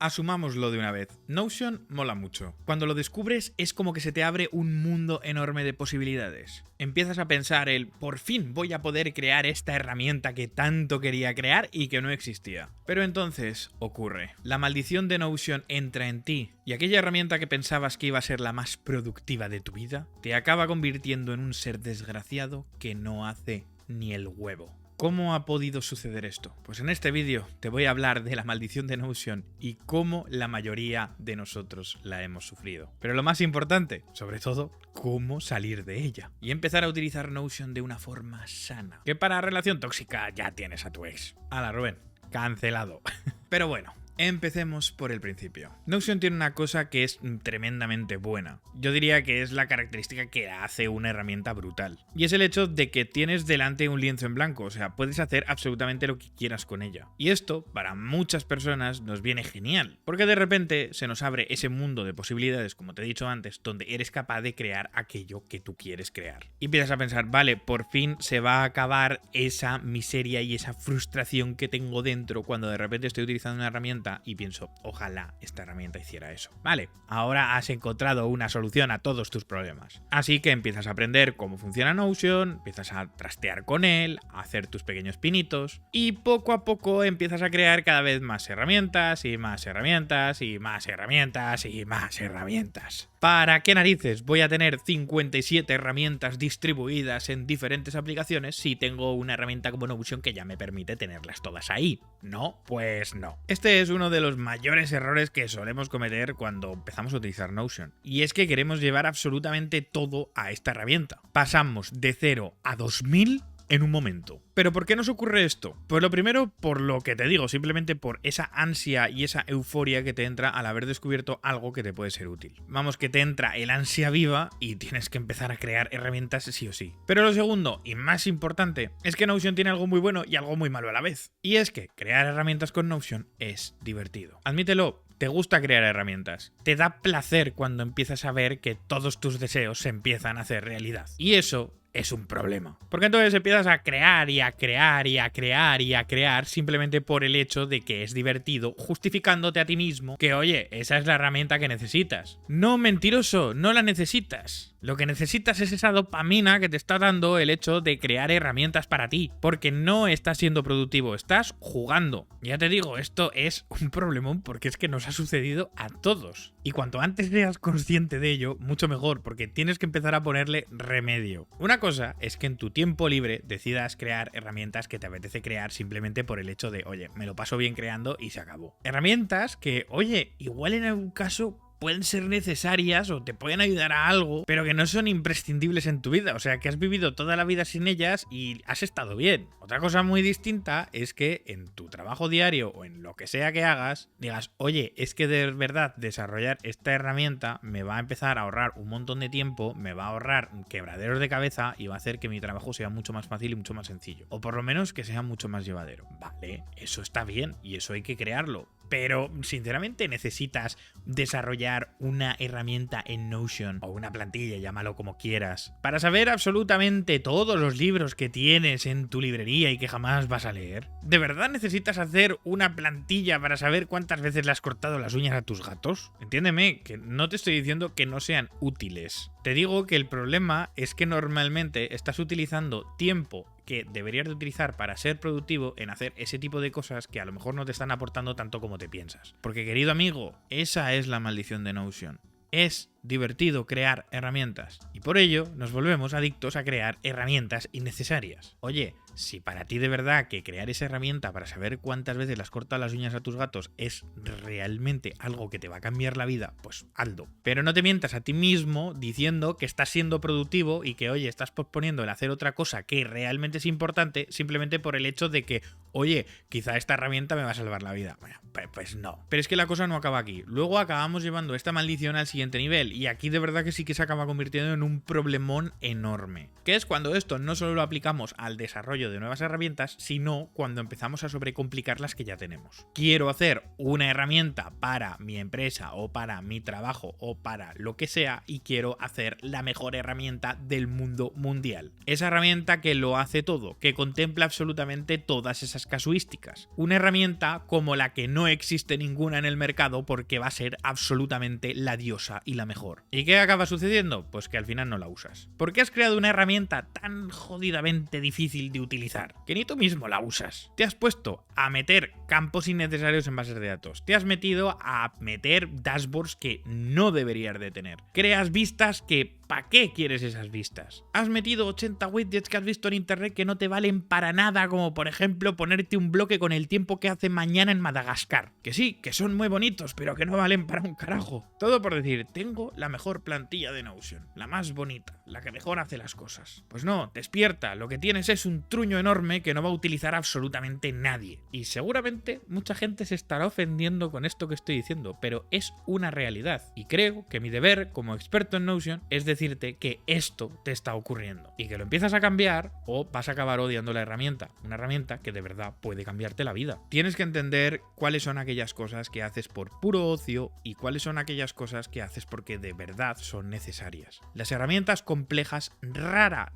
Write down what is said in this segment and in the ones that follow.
Asumámoslo de una vez. Notion mola mucho. Cuando lo descubres es como que se te abre un mundo enorme de posibilidades. Empiezas a pensar por fin voy a poder crear esta herramienta que tanto quería crear y que no existía. Pero entonces ocurre. La maldición de Notion entra en ti y aquella herramienta que pensabas que iba a ser la más productiva de tu vida te acaba convirtiendo en un ser desgraciado que no hace ni el huevo. ¿Cómo ha podido suceder esto? Pues en este vídeo te voy a hablar de la maldición de Notion y cómo la mayoría de nosotros la hemos sufrido. Pero lo más importante, sobre todo, cómo salir de ella y empezar a utilizar Notion de una forma sana. Que para relación tóxica ya tienes a tu ex. Hala, Rubén, cancelado. Pero bueno. Empecemos por el principio. Notion tiene una cosa que es tremendamente buena. Yo diría que es la característica que hace una herramienta brutal. Y es el hecho de que tienes delante un lienzo en blanco, o sea, puedes hacer absolutamente lo que quieras con ella. Y esto, para muchas personas, nos viene genial, porque de repente se nos abre ese mundo de posibilidades, como te he dicho antes, donde eres capaz de crear aquello que tú quieres crear. Y empiezas a pensar, vale, por fin se va a acabar esa miseria y esa frustración que tengo dentro cuando de repente estoy utilizando una herramienta y pienso, ojalá esta herramienta hiciera eso. Vale, ahora has encontrado una solución a todos tus problemas. Así que empiezas a aprender cómo funciona Notion, empiezas a trastear con él, a hacer tus pequeños pinitos y poco a poco empiezas a crear cada vez más herramientas y más herramientas y más herramientas y más herramientas. ¿Para qué narices voy a tener 57 herramientas distribuidas en diferentes aplicaciones si tengo una herramienta como Notion que ya me permite tenerlas todas ahí? ¿No? Pues no. Este es uno de los mayores errores que solemos cometer cuando empezamos a utilizar Notion. Y es que queremos llevar absolutamente todo a esta herramienta. Pasamos de 0 a 2000 en un momento. ¿Pero por qué nos ocurre esto? Pues lo primero, por lo que te digo, simplemente por esa ansia y esa euforia que te entra al haber descubierto algo que te puede ser útil. Vamos, que te entra el ansia viva y tienes que empezar a crear herramientas sí o sí. Pero lo segundo, y más importante, es que Notion tiene algo muy bueno y algo muy malo a la vez. Y es que crear herramientas con Notion es divertido. Admítelo. Te gusta crear herramientas. Te da placer cuando empiezas a ver que todos tus deseos se empiezan a hacer realidad. Y eso es un problema. Porque entonces empiezas a crear y a crear y a crear y a crear simplemente por el hecho de que es divertido, justificándote a ti mismo que, oye, esa es la herramienta que necesitas. No, mentiroso, no la necesitas. Lo que necesitas es esa dopamina que te está dando el hecho de crear herramientas para ti. Porque no estás siendo productivo, estás jugando. Ya te digo, esto es un problemón porque es que nos ha sucedido a todos. Y cuanto antes seas consciente de ello, mucho mejor, porque tienes que empezar a ponerle remedio. Una cosa es que en tu tiempo libre decidas crear herramientas que te apetece crear simplemente por el hecho de, oye, me lo paso bien creando y se acabó. Herramientas que, oye, igual en algún caso pueden ser necesarias o te pueden ayudar a algo, pero que no son imprescindibles en tu vida. O sea, que has vivido toda la vida sin ellas y has estado bien. Otra cosa muy distinta es que en tu trabajo diario o en lo que sea que hagas, digas, oye, es que de verdad desarrollar esta herramienta me va a empezar a ahorrar un montón de tiempo, me va a ahorrar quebraderos de cabeza y va a hacer que mi trabajo sea mucho más fácil y mucho más sencillo. O por lo menos que sea mucho más llevadero. Vale, eso está bien y eso hay que crearlo. Pero, sinceramente, necesitas desarrollar una herramienta en Notion o una plantilla, llámalo como quieras, para saber absolutamente todos los libros que tienes en tu librería y que jamás vas a leer. ¿De verdad necesitas hacer una plantilla para saber cuántas veces le has cortado las uñas a tus gatos? Entiéndeme, que no te estoy diciendo que no sean útiles. Te digo que el problema es que normalmente estás utilizando tiempo que deberías de utilizar para ser productivo en hacer ese tipo de cosas que a lo mejor no te están aportando tanto como te piensas. Porque, querido amigo, esa es la maldición de Notion. Es divertido crear herramientas y por ello nos volvemos adictos a crear herramientas innecesarias. Oye, si para ti de verdad que crear esa herramienta para saber cuántas veces le has cortado las uñas a tus gatos es realmente algo que te va a cambiar la vida, pues hazlo. Pero no te mientas a ti mismo diciendo que estás siendo productivo y que, oye, estás posponiendo el hacer otra cosa que realmente es importante simplemente por el hecho de que, oye, quizá esta herramienta me va a salvar la vida. Bueno, pues no. Pero es que la cosa no acaba aquí. Luego acabamos llevando esta maldición al siguiente nivel nivel. Y aquí de verdad que sí que se acaba convirtiendo en un problemón enorme. Que es cuando esto no solo lo aplicamos al desarrollo de nuevas herramientas, sino cuando empezamos a sobrecomplicar las que ya tenemos. Quiero hacer una herramienta para mi empresa o para mi trabajo o para lo que sea y quiero hacer la mejor herramienta del mundo mundial. Esa herramienta que lo hace todo, que contempla absolutamente todas esas casuísticas. Una herramienta como la que no existe ninguna en el mercado porque va a ser absolutamente la diosa y la mejor. ¿Y qué acaba sucediendo? Pues que al final no la usas. ¿Por qué has creado una herramienta tan jodidamente difícil de utilizar que ni tú mismo la usas? Te has puesto a meter campos innecesarios en bases de datos. Te has metido a meter dashboards que no deberías de tener. Creas vistas que ¿para qué quieres esas vistas? Has metido 80 widgets que has visto en internet que no te valen para nada, como por ejemplo ponerte un bloque con el tiempo que hace mañana en Madagascar. Que sí, que son muy bonitos, pero que no valen para un carajo. Todo por decir, tengo la mejor plantilla de Notion, la más bonita, la que mejor hace las cosas. Pues no, despierta, lo que tienes es un truño enorme que no va a utilizar absolutamente nadie. Y seguramente mucha gente se estará ofendiendo con esto que estoy diciendo, pero es una realidad. Y creo que mi deber como experto en Notion es decirte que esto te está ocurriendo y que lo empiezas a cambiar o vas a acabar odiando la herramienta. Una herramienta que de verdad puede cambiarte la vida. Tienes que entender cuáles son aquellas cosas que haces por puro ocio y cuáles son aquellas cosas que haces porque de verdad son necesarias. Las herramientas complejas rara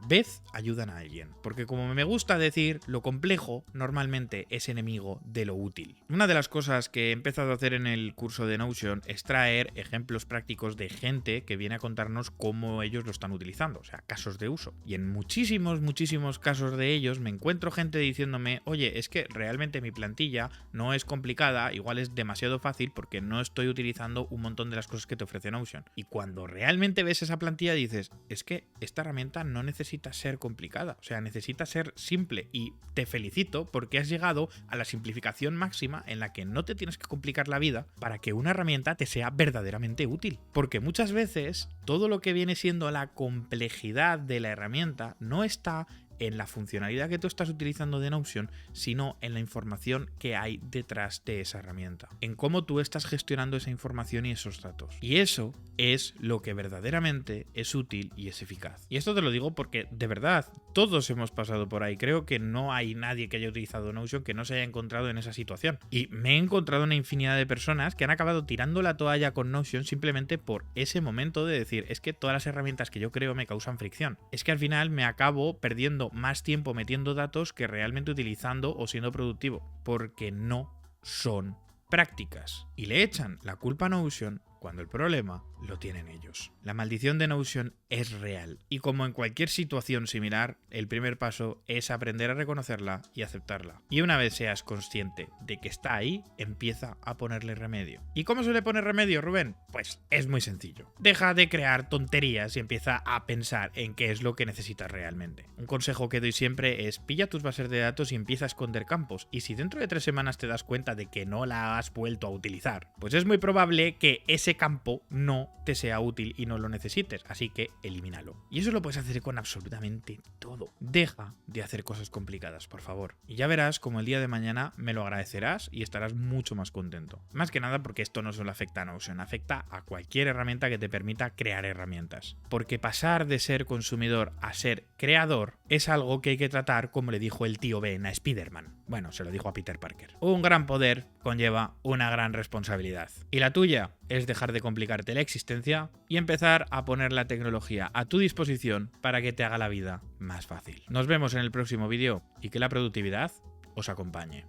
vez ayudan a alguien. Porque como me gusta decir, lo complejo normalmente es enemigo de lo útil. Una de las cosas que he empezado a hacer en el curso de Notion es traer ejemplos prácticos de gente que viene a contarnos cómo ellos lo están utilizando, o sea, casos de uso. Y en muchísimos casos de ellos me encuentro gente diciéndome, oye, es que realmente mi plantilla no es complicada, igual es demasiado fácil porque no estoy utilizando un montón de las cosas que te ofrece Notion. Y cuando realmente ves esa plantilla dices, es que esta herramienta no necesita ser complicada, o sea, necesita ser simple. Y te felicito porque has llegado a la simplificación máxima en la que no te tienes que complicar la vida para que una herramienta te sea verdaderamente útil. Porque muchas veces todo lo que viene siendo la complejidad de la herramienta no está en la funcionalidad que tú estás utilizando de Notion, sino en la información que hay detrás de esa herramienta, en cómo tú estás gestionando esa información y esos datos. Y eso es lo que verdaderamente es útil y es eficaz. Y esto te lo digo porque, de verdad, todos hemos pasado por ahí. Creo que no hay nadie que haya utilizado Notion que no se haya encontrado en esa situación. Y me he encontrado una infinidad de personas que han acabado tirando la toalla con Notion simplemente por ese momento de decir, es que todas las herramientas que yo creo me causan fricción. Es que al final me acabo perdiendo más tiempo metiendo datos que realmente utilizando o siendo productivo, porque no son prácticas. Y le echan la culpa a Notion cuando el problema lo tienen ellos. La maldición de Notion es real y como en cualquier situación similar, el primer paso es aprender a reconocerla y aceptarla. Y una vez seas consciente de que está ahí, empieza a ponerle remedio. ¿Y cómo se le pone remedio, Rubén? Pues es muy sencillo. Deja de crear tonterías y empieza a pensar en qué es lo que necesitas realmente. Un consejo que doy siempre es pilla tus bases de datos y empieza a esconder campos. Y si dentro de 3 semanas te das cuenta de que no la has vuelto a utilizar, pues es muy probable que ese campo no te sea útil y no lo necesites, así que elimínalo. Y eso lo puedes hacer con absolutamente todo. Deja de hacer cosas complicadas, por favor. Y ya verás como el día de mañana me lo agradecerás y estarás mucho más contento. Más que nada porque esto no solo afecta a Notion, afecta a cualquier herramienta que te permita crear herramientas. Porque pasar de ser consumidor a ser creador es algo que hay que tratar como le dijo el tío Ben a Spider-Man. Bueno, se lo dijo a Peter Parker. Un gran poder conlleva una gran responsabilidad. Y la tuya es dejar de complicarte la existencia y empezar a poner la tecnología a tu disposición para que te haga la vida más fácil. Nos vemos en el próximo vídeo y que la productividad os acompañe.